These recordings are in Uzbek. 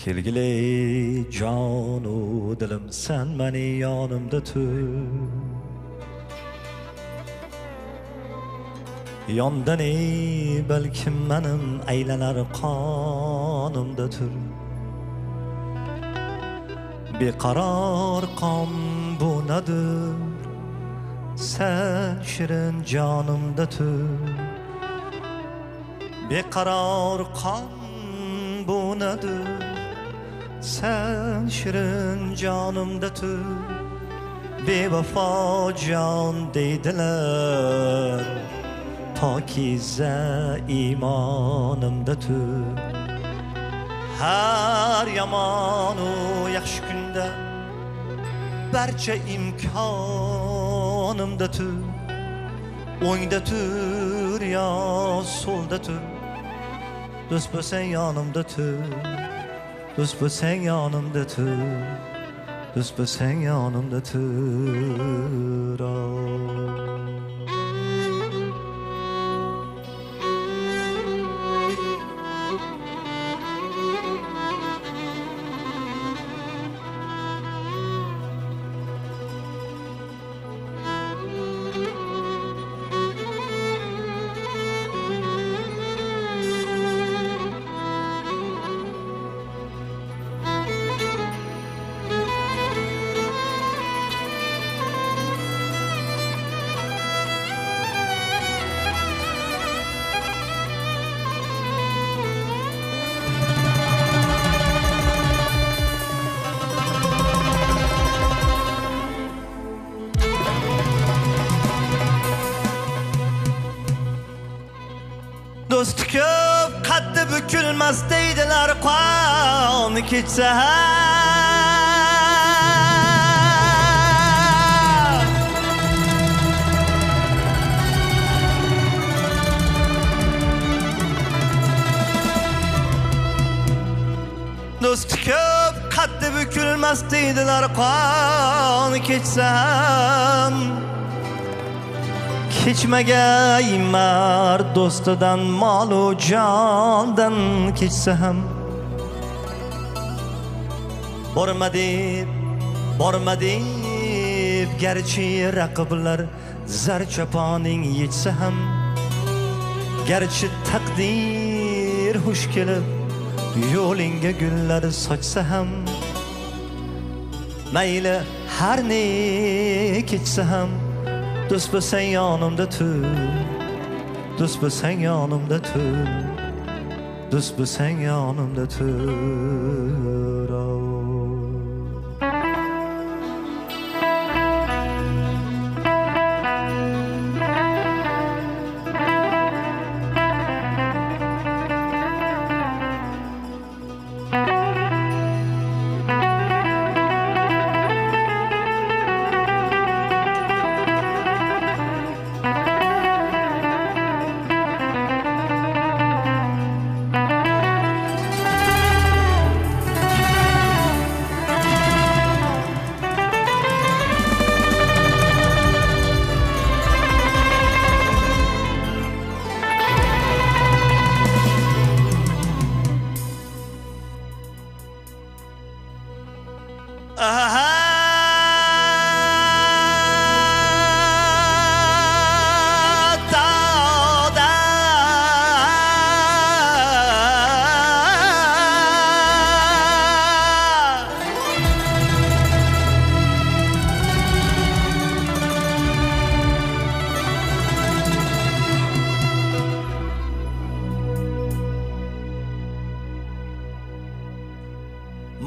Kelgili jonu dilim sen meni yonimda tur. Yondan balkim menim aylanar qonimda tur. Beqaror qon bu nedir? Sen shirin jonimda tur. Beqaror qon bu nedir? Sen shirin jonimda tur. Bevafo jon deydilar, pokiza imonimda tur. Har yomonu yaxshi kunda barcha imkonimda tur. O'ngda tur yo so'lda tur, do'st bo'lsang yonimda tur. Do'st bo'lsang yonimda tur. Do'st bo'lsang yonimda tur. Do'st ko'p qaddi bukilmas deydilar, qoni kechsa do'st ko'p qaddi bukilmas deydilar, qoni kechsa kechmagay mard do'stidan, molu jondan kechsa ham. Borma deb garchi raqiblar zar chaponing yetsa ham, garchi taqdir xush kelib yo'lingga gullar sochsa ham, mayli har ne kechsa ham, do'st bo'lsang yonimda tur. Do'st bo'lsang yonimda tur. Do'st bo'lsang yonimda tur.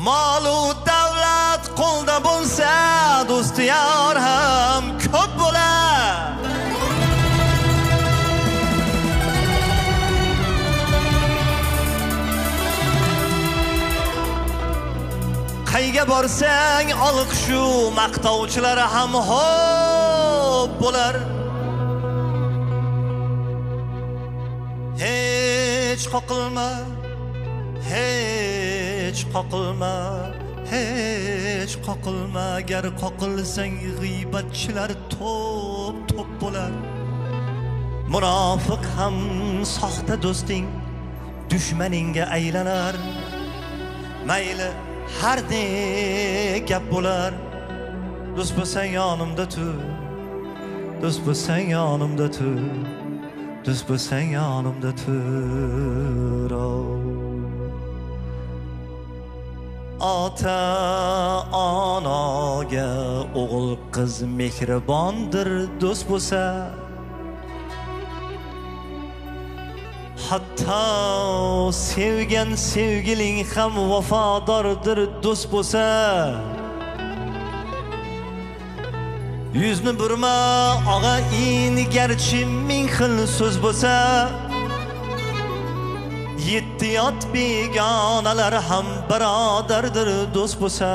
Molu davlat qo'lda bo'lsa, do'st yor ham ko'p bo'lar. Qayga borsang olqishu maqtovchilar ham xo'p bo'lar. Hech qoqilma, hech qoqilma, hech qoqilma. Agar qoqilsang g'iybatchilar to'p bo'lar. Munofiq ham soxta do'sting dushmaningga aylanar. mayli har ne gap bo'lar, do'st bo'lsang yonimda tur, do'st bo'lsang yonimda tur, do'st bo'lsang yonimda tur. Ota onaga o'g'il qiz mehribondir do'st bo'lsa, hatto sevgan sevgiling ham vafodordir do'st bo'lsa. Yuzni burma og'a in, garchi ming xil so'z bo'lsa, yetti yot begonalar ham birodardir do'st bo'lsa.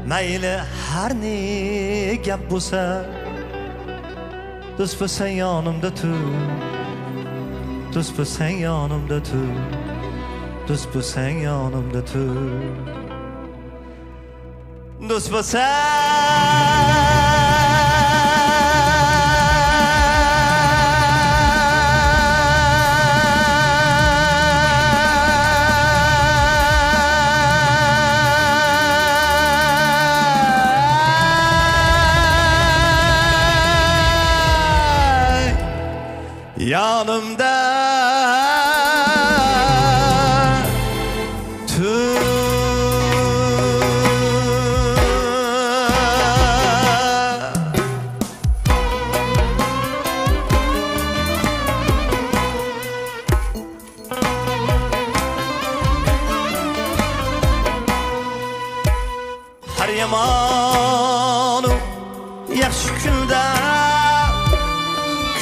Mayli har ne gap bo'lsa, do'st bo'lsang yonimda tur, do'st bo'lsang yonimda tur, do'st bo'lsang yonimda tur, do'st bo'lsang yanımda tur. Har yamonu yaxshi kunda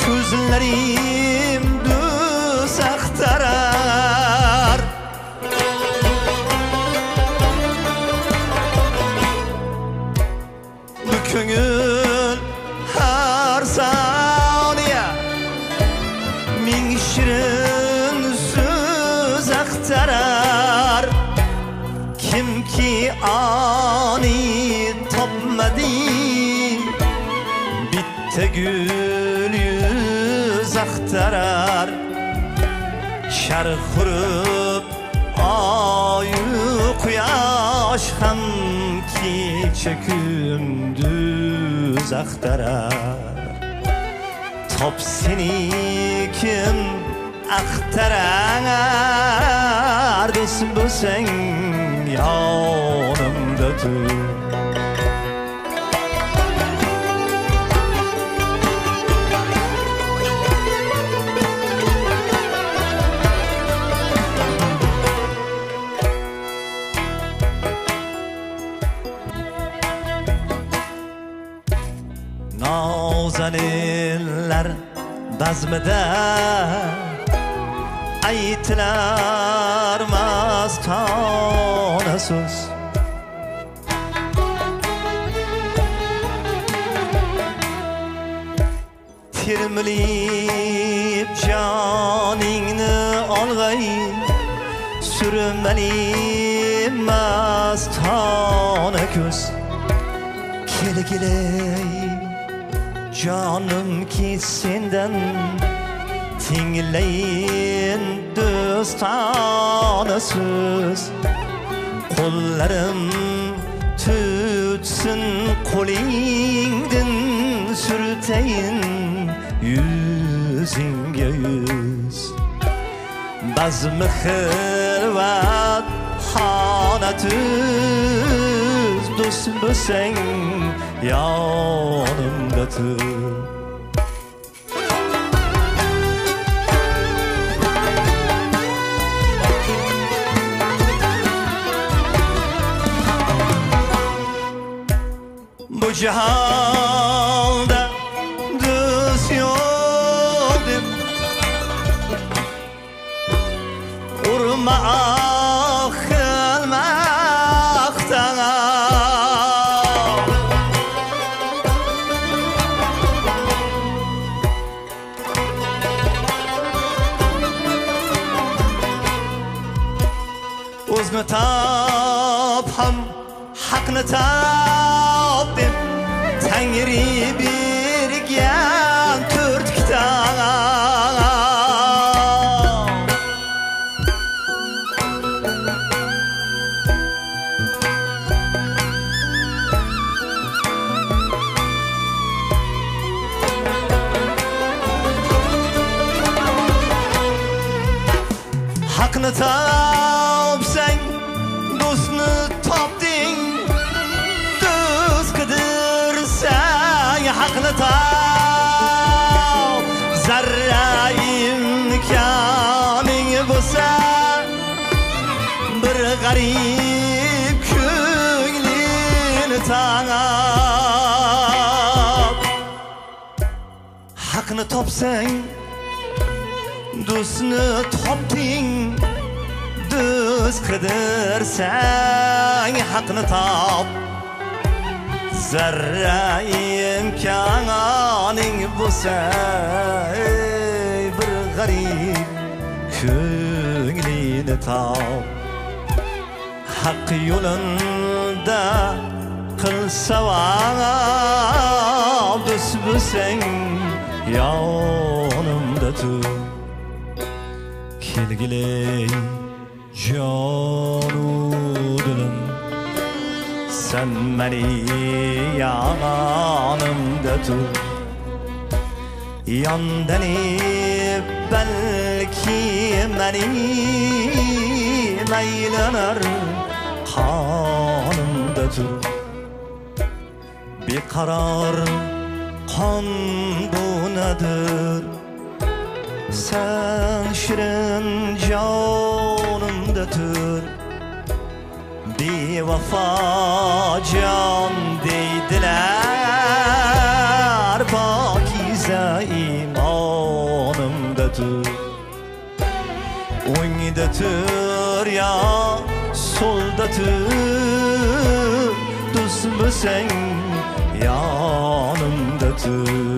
ko'zlarim do'st axtarar, bu ko'ngil har soniya ming shirin so'z axtarar. Kimki ani topmadi bitta gul yuz axtarar. Sharq qurib oyu quyosh ham kecha kunduz axtarar. Top seni kim axtarar, do'st bo'lsang yonimda tur. Nozaninlar bazmida aytilar mastona so'z, termilib joningni olg'ay, surmali mastona ko'z. Kelgilay canım ki senden tinglayin do'stona so'z. Qo'llarim tutsin qo'lingdan surtayin yuzingga yuz. Bazmi xilvat xona tuz, do'st bo'lsang yonimda tur. Bu cihanda do'st yo'q deb urma qilmoqdan. O'zni top ham haqni top deb Tangri bergan to'rt kitob. Hakını tapsang do'stni topding, do'st qidirsang haqni top. Zarra imkoning bo'lsa bir g'arib ko'nglini tangab. Haqni topsang do'stni topding, do'st qidirsang haqni top. Zarra imkoning bo'lsa bir g'arib ko'nglini top. Haq yo'linda qilsa savab, do'st bo'lsang yonimda tur. Kelgile jonu dilim, sen meni yanımda tur. Yandan belki meni meylanar kanımda tur. Bir karar kan bu nedir? Sen şirin canımda tur. Bir vefa can deydiler, pakize imanımda tur. O'ngda tur ya solda tur, do'st bo'lsang yonimda tur.